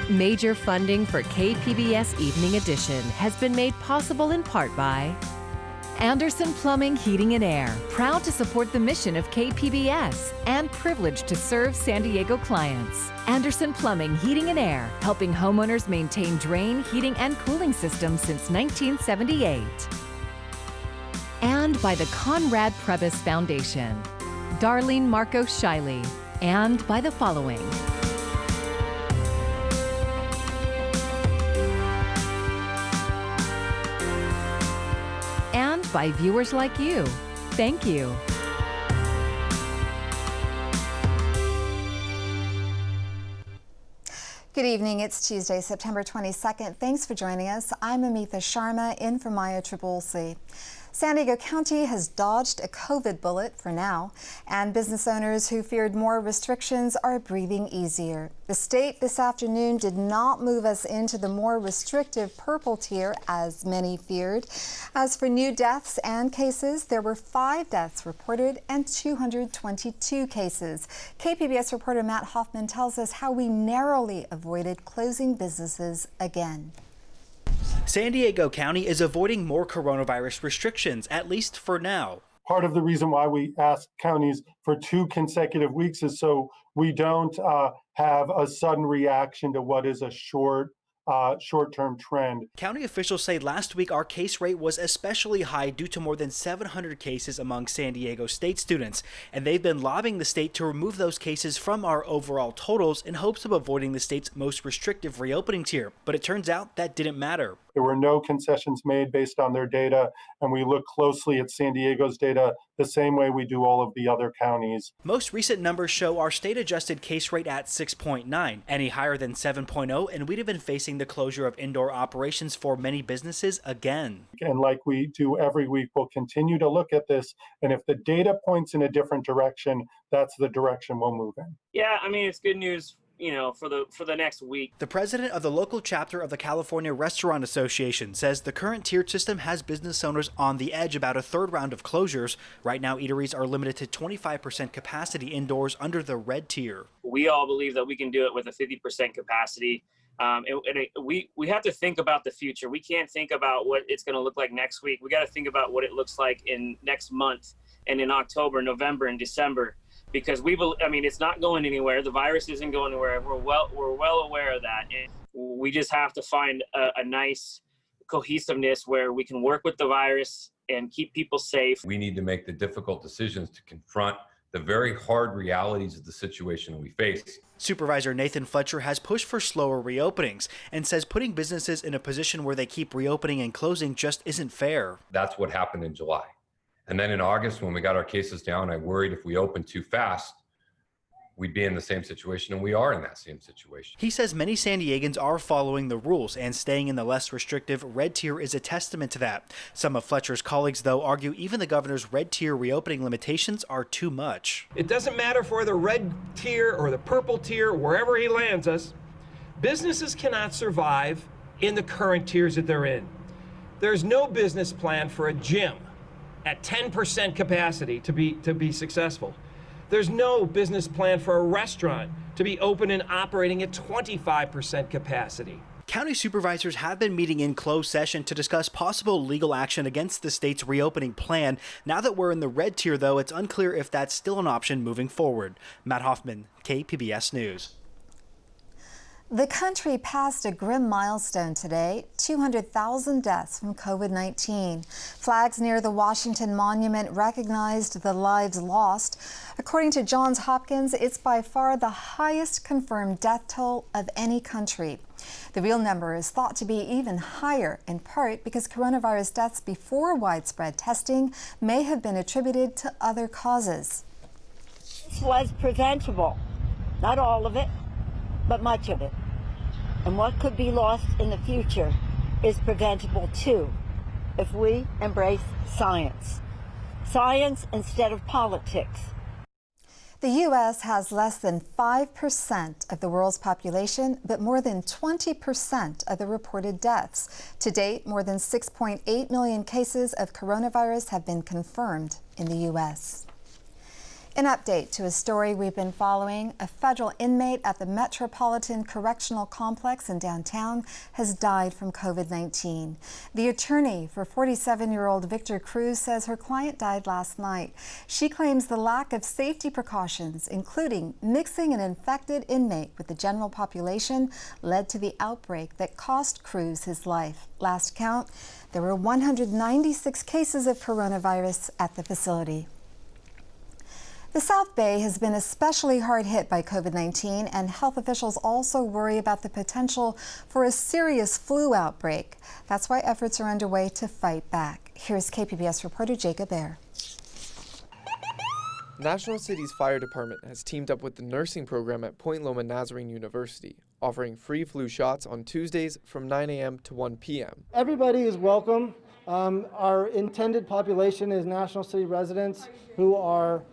Major funding for KPBS Evening Edition has been made possible in part by Anderson Plumbing, Heating and Air, proud to support the mission of KPBS and privileged to serve San Diego clients. Anderson Plumbing, Heating and Air, helping homeowners maintain drain, heating, and cooling systems since 1978. And by the Conrad Prebys Foundation, Darlene Marcos Shiley, and by the following. And by viewers like you. Thank you. Good evening. It's Tuesday, September 22nd. Thanks for joining us. I'm Amitha Sharma in for Maya Trabulsi. San Diego County has dodged a COVID bullet for now, and business owners who feared more restrictions are breathing easier. The state this afternoon did not move us into the more restrictive purple tier, as many feared. As for new deaths and cases, there were 5 deaths reported and 222 cases. KPBS reporter Matt Hoffman tells us how we narrowly avoided closing businesses again. San Diego County is avoiding more coronavirus restrictions, at least for now. Part of the reason why we ask counties for 2 consecutive weeks is so we don't have a sudden reaction to what is a short-term trend. County officials say last week our case rate was especially high due to more than 700 cases among San Diego State students, and they've been lobbying the state to remove those cases from our overall totals in hopes of avoiding the state's most restrictive reopening tier. But it turns out that didn't matter. There were no concessions made based on their data, and we look closely at San Diego's data the same way we do all of the other counties. Most recent numbers show our state-adjusted case rate at 6.9. Any higher than 7.0, and we'd have been facing the closure of indoor operations for many businesses again. And like we do every week, we'll continue to look at this, and if the data points in a different direction, that's the direction we'll move in. Yeah, I mean, it's good news, for the next week. The president of the local chapter of the California Restaurant Association says the current tiered system has business owners on the edge about a third round of closures. Right now, eateries are limited to 25% capacity indoors under the red tier. We all believe that we can do it with a 50% capacity. We have to think about the future. We can't think about what it's going to look like next week. We got to think about what it looks like in next month and in October, November, and December. Because it's not going anywhere. The virus isn't going anywhere. We're well aware of that. And we just have to find a nice cohesiveness where we can work with the virus and keep people safe. We need to make the difficult decisions to confront the very hard realities of the situation we face. Supervisor Nathan Fletcher has pushed for slower reopenings and says putting businesses in a position where they keep reopening and closing just isn't fair. That's what happened in July. And then in August, when we got our cases down, I worried if we opened too fast, we'd be in the same situation, and we are in that same situation. He says many San Diegans are following the rules, and staying in the less restrictive red tier is a testament to that. Some of Fletcher's colleagues, though, argue even the governor's red tier reopening limitations are too much. It doesn't matter for the red tier or the purple tier, wherever he lands us, businesses cannot survive in the current tiers that they're in. There's no business plan for a gym at 10% capacity to be successful. There's no business plan for a restaurant to be open and operating at 25% capacity. County supervisors have been meeting in closed session to discuss possible legal action against the state's reopening plan. Now that we're in the red tier, though, it's unclear if that's still an option moving forward. Matt Hoffman, KPBS News. The country passed a grim milestone today, 200,000 deaths from COVID-19. Flags near the Washington Monument recognized the lives lost. According to Johns Hopkins, it's by far the highest confirmed death toll of any country. The real number is thought to be even higher, in part because coronavirus deaths before widespread testing may have been attributed to other causes. This was preventable, not all of it, but much of it. And what could be lost in the future is preventable too, if we embrace science. Science instead of politics. The U.S. has less than 5% of the world's population, but more than 20% of the reported deaths. To date, more than 6.8 million cases of coronavirus have been confirmed in the U.S. An update to a story we've been following. A federal inmate at the Metropolitan Correctional Complex in downtown has died from COVID-19. The attorney for 47-year-old Victor Cruz says her client died last night. She claims the lack of safety precautions, including mixing an infected inmate with the general population, led to the outbreak that cost Cruz his life. Last count, there were 196 cases of coronavirus at the facility. The South Bay has been especially hard hit by COVID-19, and health officials also worry about the potential for a serious flu outbreak. That's why efforts are underway to fight back. Here's KPBS reporter Jacob Bear. National City's fire department has teamed up with the nursing program at Point Loma Nazarene University, offering free flu shots on Tuesdays from 9 a.m. to 1 p.m. Everybody is welcome. Our intended population is National City residents who are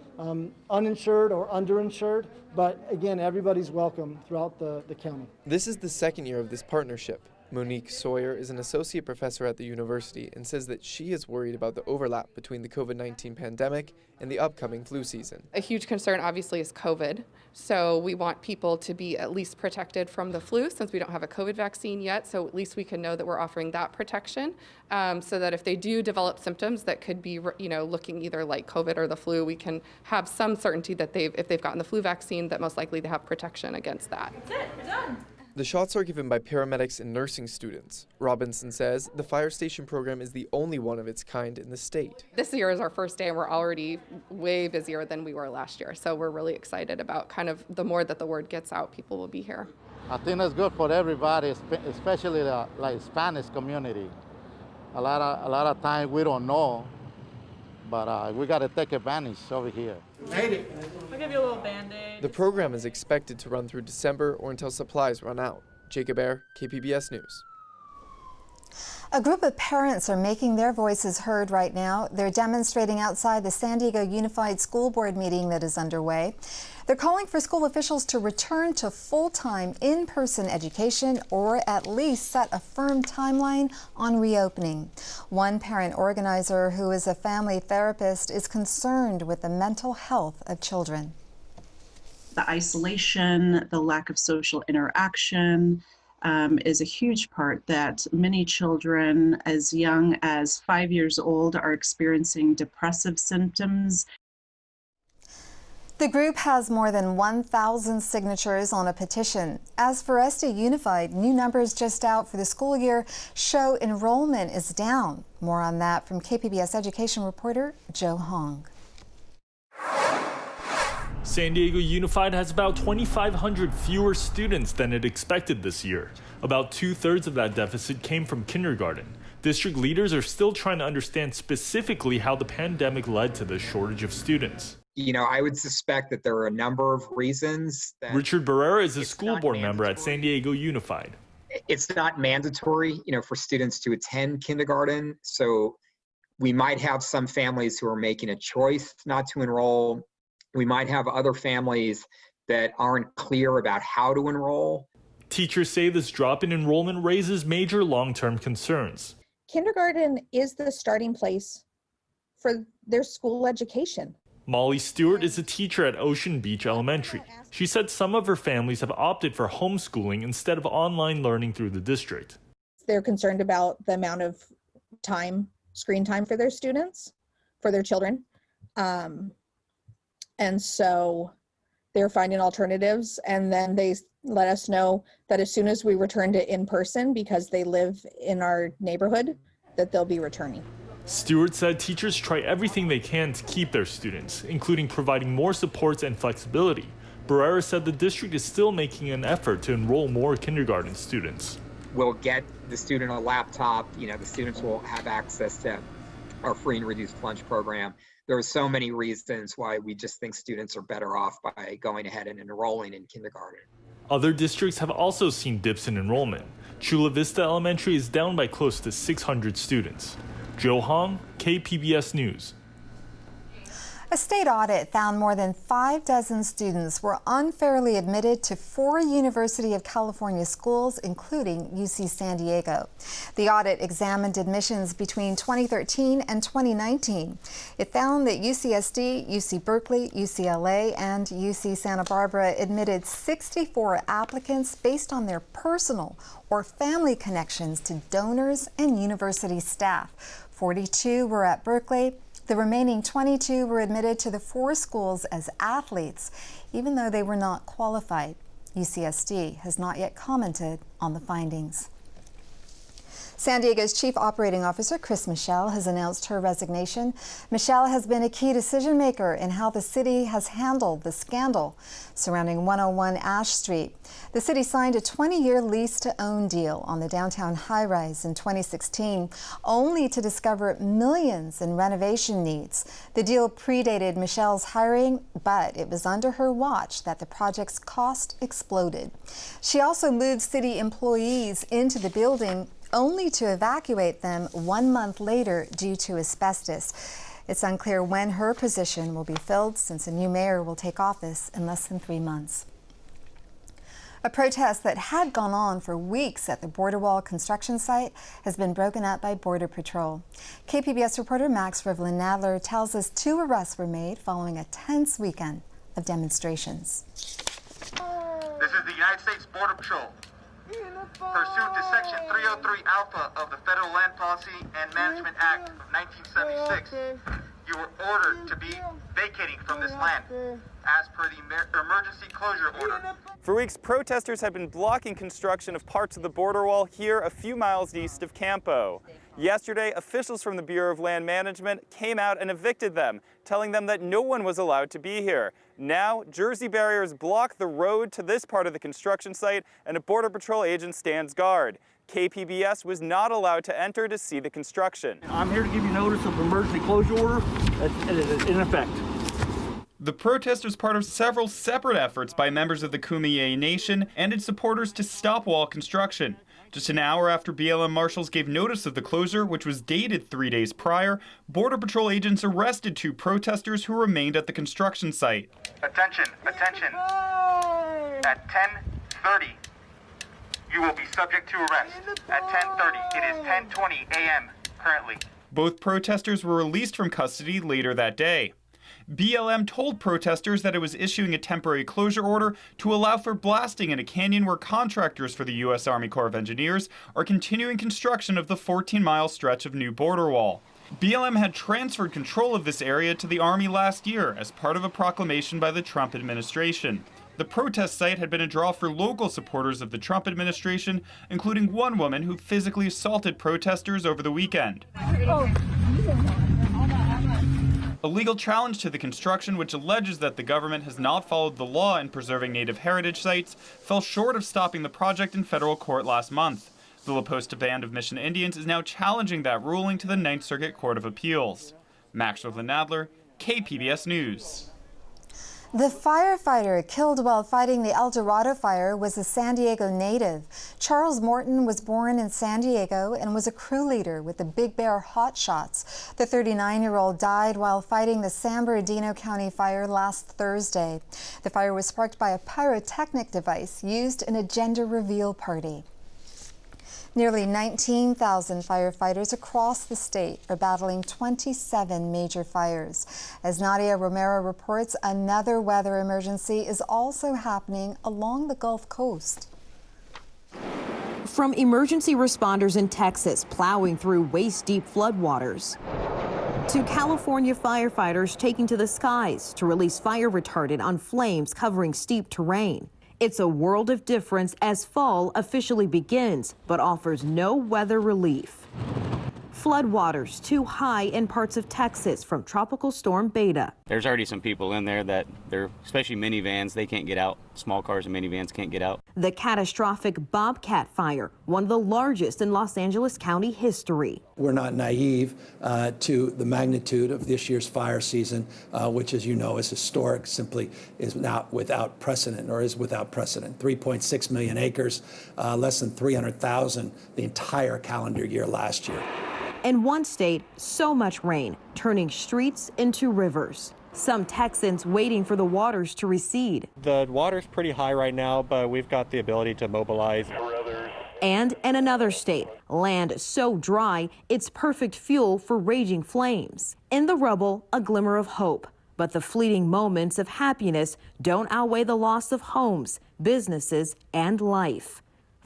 uninsured or underinsured, but again, everybody's welcome throughout the county. This is the second year of this partnership. Monique Sawyer is an associate professor at the university and says that she is worried about the overlap between the COVID-19 pandemic and the upcoming flu season. A huge concern obviously is COVID, so we want people to be at least protected from the flu since we don't have a COVID vaccine yet, so at least we can know that we're offering that protection so that if they do develop symptoms that could be, looking either like COVID or the flu, we can have some certainty that if they've gotten the flu vaccine, that most likely they have protection against that. That's it, we're done. The shots are given by paramedics and nursing students. Robinson says the fire station program is the only one of its kind in the state. This year is our first day and we're already way busier than we were last year. So we're really excited about the more that the word gets out, people will be here. I think that's good for everybody, especially the Spanish community. A lot of times we don't know, but we got to take advantage over here. I'll give you a little Band-Aid. The program is expected to run through December or until supplies run out. Jacob Bear, KPBS News. A group of parents are making their voices heard right now. They're demonstrating outside the San Diego Unified School Board meeting that is underway. They're calling for school officials to return to full-time in-person education or at least set a firm timeline on reopening. One parent organizer who is a family therapist is concerned with the mental health of children. The isolation, the lack of social interaction, is a huge part that many children as young as 5 years old are experiencing depressive symptoms. The group has more than 1,000 signatures on a petition. As for SD Unified, new numbers just out for the school year show enrollment is down. More on that from KPBS education reporter Joe Hong. San Diego Unified has about 2,500 fewer students than it expected this year. About 2/3 of that deficit came from kindergarten. District leaders are still trying to understand specifically how the pandemic led to the shortage of students. I would suspect that there are a number of reasons. Richard Barrera is a school board member at San Diego Unified. It's not mandatory, for students to attend kindergarten. So we might have some families who are making a choice not to enroll. We might have other families that aren't clear about how to enroll. Teachers say this drop in enrollment raises major long-term concerns. Kindergarten is the starting place for their school education. Molly Stewart is a teacher at Ocean Beach Elementary. She said some of her families have opted for homeschooling instead of online learning through the district. They're concerned about the amount of screen time for their students, for their children. And so they're finding alternatives, and then they let us know that as soon as we return to in-person, because they live in our neighborhood, that they'll be returning. Stewart said teachers try everything they can to keep their students, including providing more supports and flexibility. Barrera said the district is still making an effort to enroll more kindergarten students. We'll get the student a laptop. The students will have access to our free and reduced lunch program. There are so many reasons why we just think students are better off by going ahead and enrolling in kindergarten. Other districts have also seen dips in enrollment. Chula Vista Elementary is down by close to 600 students. Joe Hong, KPBS News. A A state audit found more than 6 students were unfairly admitted to 4 University of California schools, including UC San Diego. The audit examined admissions between 2013 and 2019. It found that UCSD, UC Berkeley, UCLA, and UC Santa Barbara admitted 64 applicants based on their personal or family connections to donors and university staff. 42 were at Berkeley. The remaining 22 were admitted to the 4 schools as athletes, even though they were not qualified. UCSD has not yet commented on the findings. San Diego's Chief Operating Officer, Chris Michelle, has announced her resignation. Michelle has been a key decision maker in how the city has handled the scandal surrounding 101 Ash Street. The city signed a 20-year lease-to-own deal on the downtown high-rise in 2016, only to discover millions in renovation needs. The deal predated Michelle's hiring, but it was under her watch that the project's cost exploded. She also moved city employees into the building only to evacuate them 1 month later due to asbestos. It's unclear when her position will be filled, since a new mayor will take office in less than 3 months. A protest that had gone on for weeks at the border wall construction site has been broken up by Border Patrol. KPBS reporter Max Rivlin-Nadler tells us 2 arrests were made following a tense weekend of demonstrations. This is the United States Border Patrol. Pursuant to Section 303 Alpha of the Federal Land Policy and Management Act of 1976, you were ordered to be vacating from this land as per the emergency closure order. For weeks, protesters have been blocking construction of parts of the border wall here a few miles east of Campo. Yesterday, officials from the Bureau of Land Management came out and evicted them, telling them that no one was allowed to be here. Now, Jersey barriers block the road to this part of the construction site, and a Border Patrol agent stands guard. KPBS was not allowed to enter to see the construction. I'm here to give you notice of emergency closure order in effect. The protest was part of several separate efforts by members of the Kumeyaay Nation and its supporters to stop wall construction. Just an hour after BLM marshals gave notice of the closure, which was dated 3 days prior, Border Patrol agents arrested 2 protesters who remained at the construction site. Attention, attention. At 10:30, you will be subject to arrest. At 10:30, it is 10:20 a.m. currently. Both protesters were released from custody later that day. BLM told protesters that it was issuing a temporary closure order to allow for blasting in a canyon where contractors for the U.S. Army Corps of Engineers are continuing construction of the 14-mile stretch of new border wall. BLM had transferred control of this area to the Army last year as part of a proclamation by the Trump administration. The protest site had been a draw for local supporters of the Trump administration, including one woman who physically assaulted protesters over the weekend. A legal challenge to the construction, which alleges that the government has not followed the law in preserving native heritage sites, fell short of stopping the project in federal court last month. The La Posta Band of Mission Indians is now challenging that ruling to the Ninth Circuit Court of Appeals. Max Rivlin-Nadler, KPBS News. The firefighter killed while fighting the El Dorado fire was a San Diego native. Charles Morton was born in San Diego and was a crew leader with the Big Bear Hot Shots. The 39-year-old died while fighting the San Bernardino County fire last Thursday. The fire was sparked by a pyrotechnic device used in a gender reveal party. Nearly 19,000 firefighters across the state are battling 27 major fires. As Nadia Romero reports, another weather emergency is also happening along the Gulf Coast. From emergency responders in Texas plowing through waist-deep floodwaters to California firefighters taking to the skies to release fire retardant on flames covering steep terrain. It's a world of difference as fall officially begins, but offers no weather relief. Floodwaters too high in parts of Texas from Tropical Storm Beta. There's already some people in there that they're, especially minivans, they can't get out. Small cars and minivans can't get out. The catastrophic Bobcat fire, one of the largest in Los Angeles County history. We're not naive to the magnitude of this year's fire season, which, as you know, is historic, simply is not without precedent, or is without precedent. 3.6 million acres, less than 300,000 the entire calendar year last year. In one state, so much rain, turning streets into rivers. Some Texans waiting for the waters to recede. The water's pretty high right now, but we've got the ability to mobilize. And in another state, land so dry, it's perfect fuel for raging flames. In the rubble, a glimmer of hope. But the fleeting moments of happiness don't outweigh the loss of homes, businesses, and life.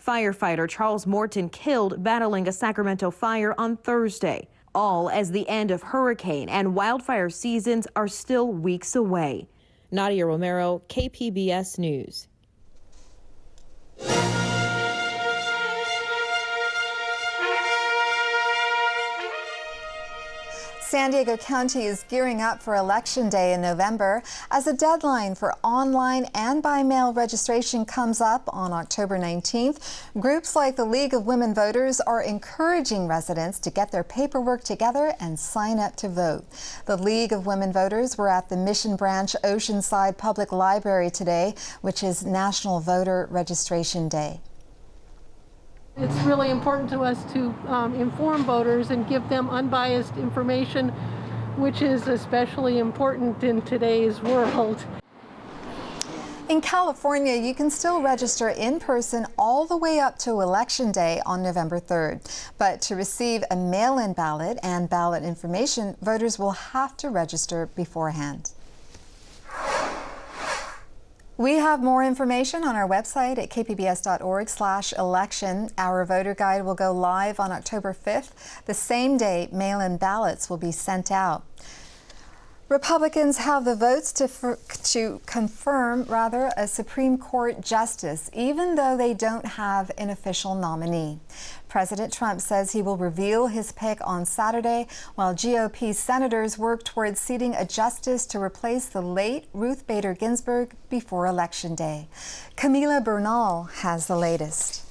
Firefighter Charles Morton killed battling a Sacramento fire on Thursday, all as the end of hurricane and wildfire seasons are still weeks away. Nadia Romero, KPBS News. San Diego County is gearing up for Election Day in November as a deadline for online and by mail registration comes up on October 19th. Groups like the League of Women Voters are encouraging residents to get their paperwork together and sign up to vote. The League of Women Voters were at the Mission Branch Oceanside Public Library today, which is National Voter Registration Day. It's really important to us to inform voters and give them unbiased information, which is especially important in today's world. In California, you can still register in person all the way up to Election Day on November 3rd. But to receive a mail-in ballot and ballot information, voters will have to register beforehand. We have more information on our website at kpbs.org/election. Our voter guide will go live on October 5th. The same day, mail-in ballots will be sent out. Republicans have the votes to confirm a Supreme Court justice, even though they don't have an official nominee. President Trump says he will reveal his pick on Saturday, while GOP senators work towards seating a justice to replace the late Ruth Bader Ginsburg before Election Day. Camila Bernal has the latest.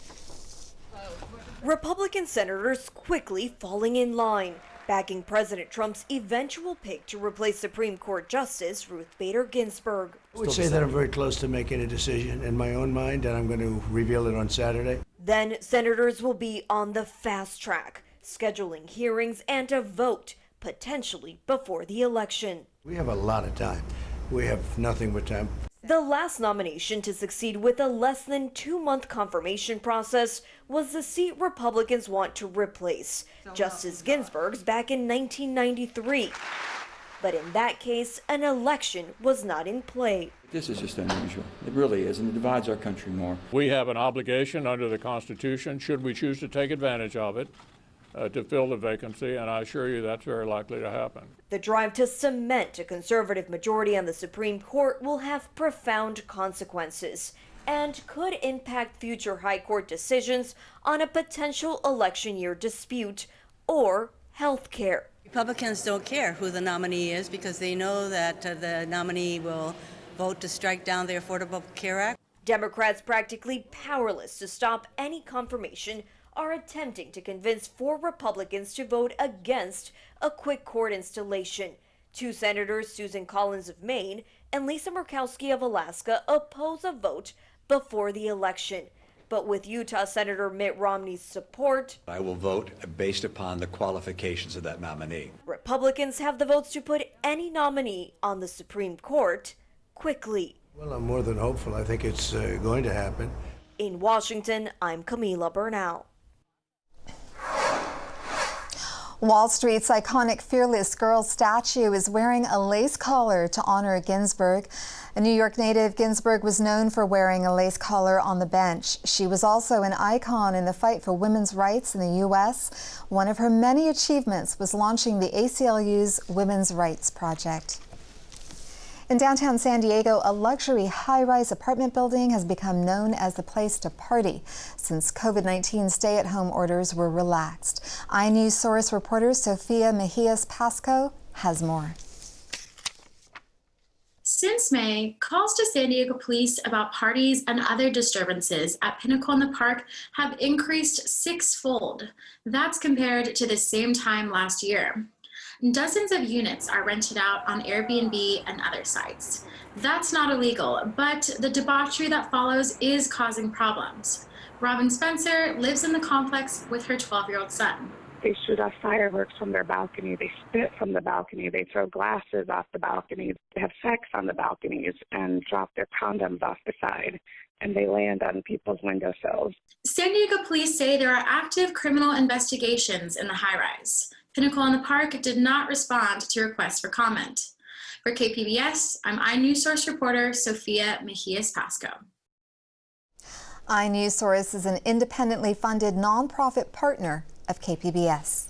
Republican senators quickly falling in line, backing President Trump's eventual pick to replace Supreme Court Justice Ruth Bader Ginsburg. I would say that I'm very close to making a decision in my own mind, and I'm going to reveal it on Saturday. Then senators will be on the fast track, scheduling hearings and a vote, potentially before the election. We have a lot of time. We have nothing but time. The last nomination to succeed with a less than 2-month confirmation process was the seat Republicans want to replace, Justice Ginsburg's back in 1993. But in that case, an election was not in play. This is just unusual. It really is, and it divides our country more. We have an obligation under the Constitution, should we choose to take advantage of it, to fill the vacancy, and I assure you that's very likely to happen. The drive to cement a conservative majority on the Supreme Court will have profound consequences and could impact future high court decisions on a potential election year dispute or health care. Republicans don't care who the nominee is because they know that the nominee will vote to strike down the Affordable Care Act. Democrats, practically powerless to stop any confirmation, are attempting to convince 4 Republicans to vote against a quick court installation. 2 senators, Susan Collins of Maine and Lisa Murkowski of Alaska, oppose a vote before the election. But with Utah Senator Mitt Romney's support, I will vote based upon the qualifications of that nominee. Republicans have the votes to put any nominee on the Supreme Court quickly. Well, I'm more than hopeful. I think it's going to happen. In Washington, I'm Camila Bernal. Wall Street's iconic Fearless Girl statue is wearing a lace collar to honor Ginsburg. A New York native, Ginsburg was known for wearing a lace collar on the bench. She was also an icon in the fight for women's rights in the U.S. One of her many achievements was launching the ACLU's Women's Rights Project. In downtown San Diego, a luxury high-rise apartment building has become known as the place to party since COVID-19 stay-at-home orders were relaxed. iNews Source reporter Sofia Mejias Pasco has more. Since May, calls to San Diego police about parties and other disturbances at Pinnacle in the Park have increased 6-fold. That's compared to the same time last year. Dozens of units are rented out on Airbnb and other sites. That's not illegal, but the debauchery that follows is causing problems. Robin Spencer lives in the complex with her 12-year-old son. They shoot off fireworks from their balcony. They spit from the balcony. They throw glasses off the balcony. They have sex on the balconies and drop their condoms off the side. And they land on people's windowsills. San Diego police say there are active criminal investigations in the high-rise. Pinnacle in the Park did not respond to requests for comment. For KPBS, I'm iNewsSource reporter Sofia Mejias Pasco. iNewsSource is an independently funded nonprofit partner of KPBS.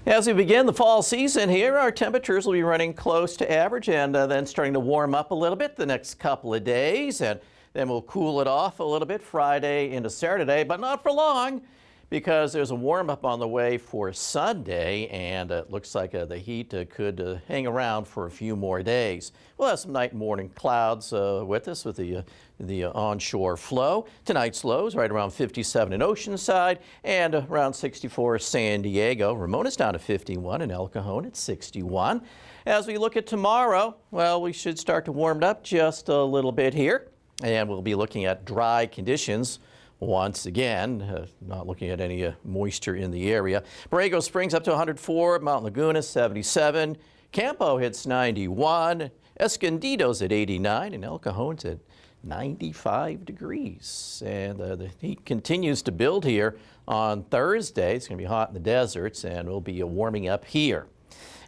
As we begin the fall season here, our temperatures will be running close to average and then starting to warm up a little bit the next couple of days. And then we'll cool it off a little bit Friday into Saturday, but not for long, because there's a warm up on the way for Sunday, and it looks like the heat could hang around for a few more days. We'll have some night and morning clouds with us with the onshore flow. Tonight's lows right around 57 in Oceanside and around 64 San Diego. Ramona's down to 51 and El Cajon at 61. As we look at tomorrow, well, we should start to warm it up just a little bit here, and we'll be looking at dry conditions. Once again, not looking at any moisture in the area. Borrego Springs up to 104, Mount Laguna 77, Campo hits 91, Escondido's at 89, and El Cajon's at 95 degrees. And the heat continues to build here on Thursday. It's going to be hot in the deserts, and we'll be warming up here.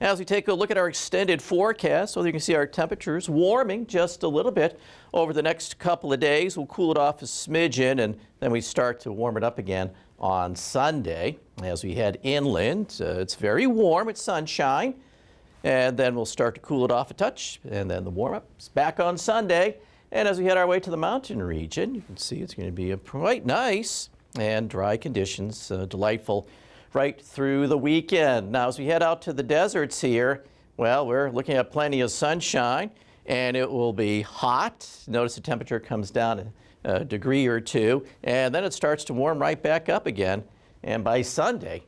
As we take a look at our extended forecast, well, you can see our temperatures warming just a little bit over the next couple of days. We'll cool it off a smidgen, and then we start to warm it up again on Sunday. As we head inland, it's very warm, it's sunshine, and then we'll start to cool it off a touch, and then the warm-up's back on Sunday. And as we head our way to the mountain region, you can see it's going to be quite nice and dry conditions, delightful right through the weekend. Now, as we head out to the deserts here, well, we're looking at plenty of sunshine, and it will be hot. Notice the temperature comes down a degree or two, and then it starts to warm right back up again. And by Sunday,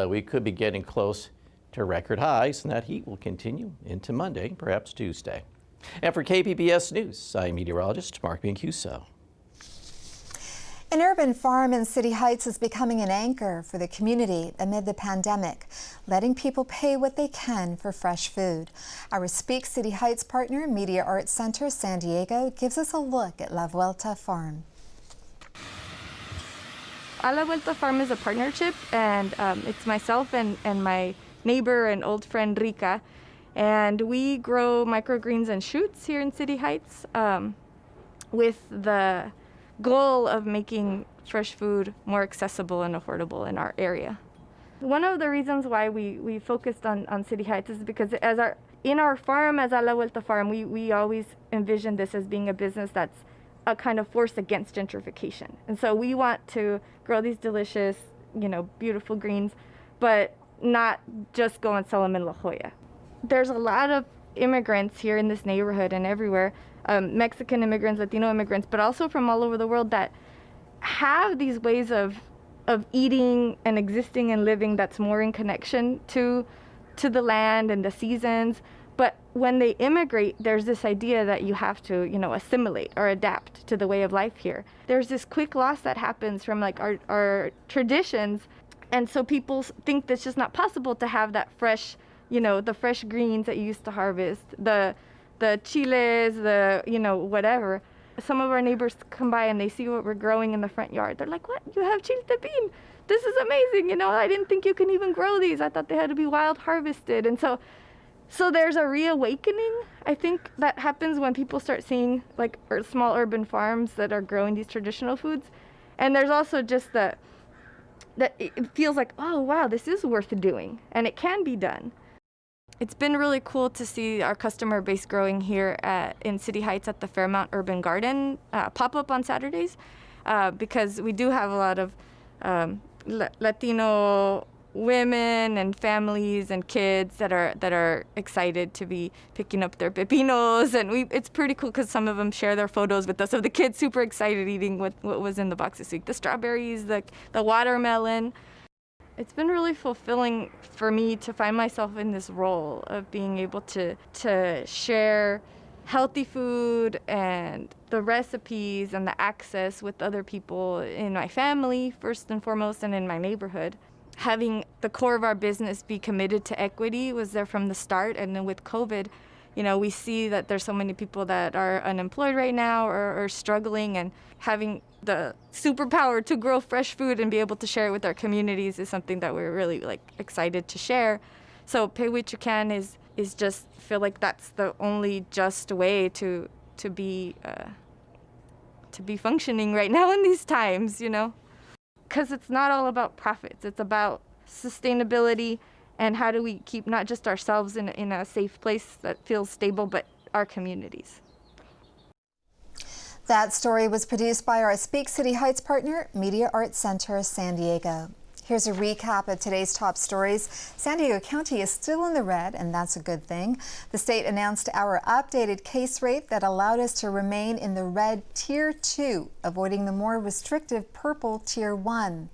we could be getting close to record highs, and that heat will continue into Monday, perhaps Tuesday. And for KPBS News, I'm meteorologist Mark Mancuso. An urban farm in City Heights is becoming an anchor for the community amid the pandemic, letting people pay what they can for fresh food. Our Speak City Heights partner, Media Arts Center San Diego, gives us a look at La Vuelta Farm. La Vuelta Farm is a partnership, and it's myself and my neighbor and old friend Rika, and we grow microgreens and shoots here in City Heights with the goal of making fresh food more accessible and affordable in our area. One of the reasons why we focused on City Heights is because in our farm, as a La Vuelta Farm, we always envision this as being a business that's a kind of force against gentrification. And so we want to grow these delicious, beautiful greens, but not just go and sell them in La Jolla. There's a lot of immigrants here in this neighborhood and everywhere, Mexican immigrants, Latino immigrants, but also from all over the world that have these ways of eating and existing and living that's more in connection to the land and the seasons. But when they immigrate, there's this idea that you have to, assimilate or adapt to the way of life here. There's this quick loss that happens from our traditions, and so people think that's just not possible to have that fresh, the fresh greens that you used to harvest, the chiles, whatever. Some of our neighbors come by and they see what we're growing in the front yard. They're like, what? You have chile de bean? This is amazing. I didn't think you can even grow these. I thought they had to be wild harvested. And so there's a reawakening, I think, that happens when people start seeing small urban farms that are growing these traditional foods. And there's also just that it feels like, oh, wow, this is worth doing. And it can be done. It's been really cool to see our customer base growing here in City Heights at the Fairmount Urban Garden pop-up on Saturdays, because we do have a lot of Latino women and families and kids that are excited to be picking up their pepinos, and it's pretty cool because some of them share their photos with us of the kids super excited eating what was in the box this week. The strawberries, the watermelon. It's been really fulfilling for me to find myself in this role of being able to share healthy food and the recipes and the access with other people in my family, first and foremost, and in my neighborhood. Having the core of our business be committed to equity was there from the start. And then with COVID, we see that there's so many people that are unemployed right now or struggling, and having the superpower to grow fresh food and be able to share it with our communities is something that we're really excited to share. So Pay What You Can is just feel like that's the only just way to be functioning right now in these times, because it's not all about profits. It's about sustainability and how do we keep not just ourselves in a safe place that feels stable, but our communities. That story was produced by our Speak City Heights partner, Media Arts Center San Diego. Here's a recap of today's top stories. San Diego County is still in the red, and that's a good thing. The state announced our updated case rate that allowed us to remain in the red Tier 2, avoiding the more restrictive purple Tier 1.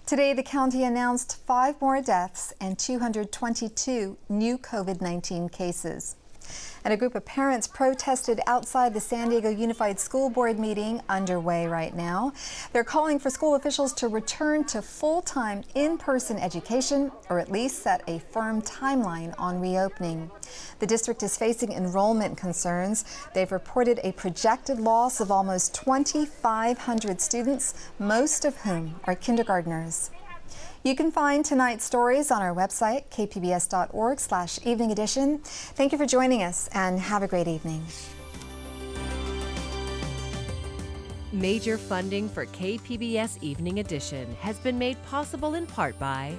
Today, the county announced 5 more deaths and 222 new COVID-19 cases. And a group of parents protested outside the San Diego Unified School Board meeting underway right now. They're calling for school officials to return to full-time in-person education, or at least set a firm timeline on reopening. The district is facing enrollment concerns. They've reported a projected loss of almost 2,500 students, most of whom are kindergartners. You can find tonight's stories on our website, kpbs.org/evening edition. Thank you for joining us, and have a great evening. Major funding for KPBS Evening Edition has been made possible in part by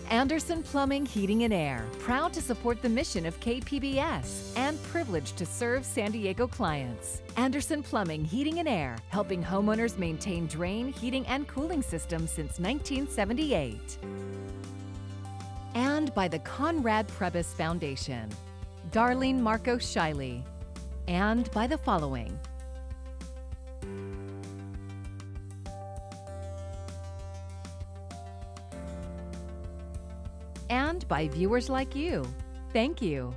Anderson Plumbing, Heating and Air, proud to support the mission of KPBS and privileged to serve San Diego clients. Anderson Plumbing, Heating and Air, helping homeowners maintain drain, heating, and cooling systems since 1978. And by the Conrad Prebys Foundation, Darlene Marco Shiley. And by the following: and by viewers like you. Thank you.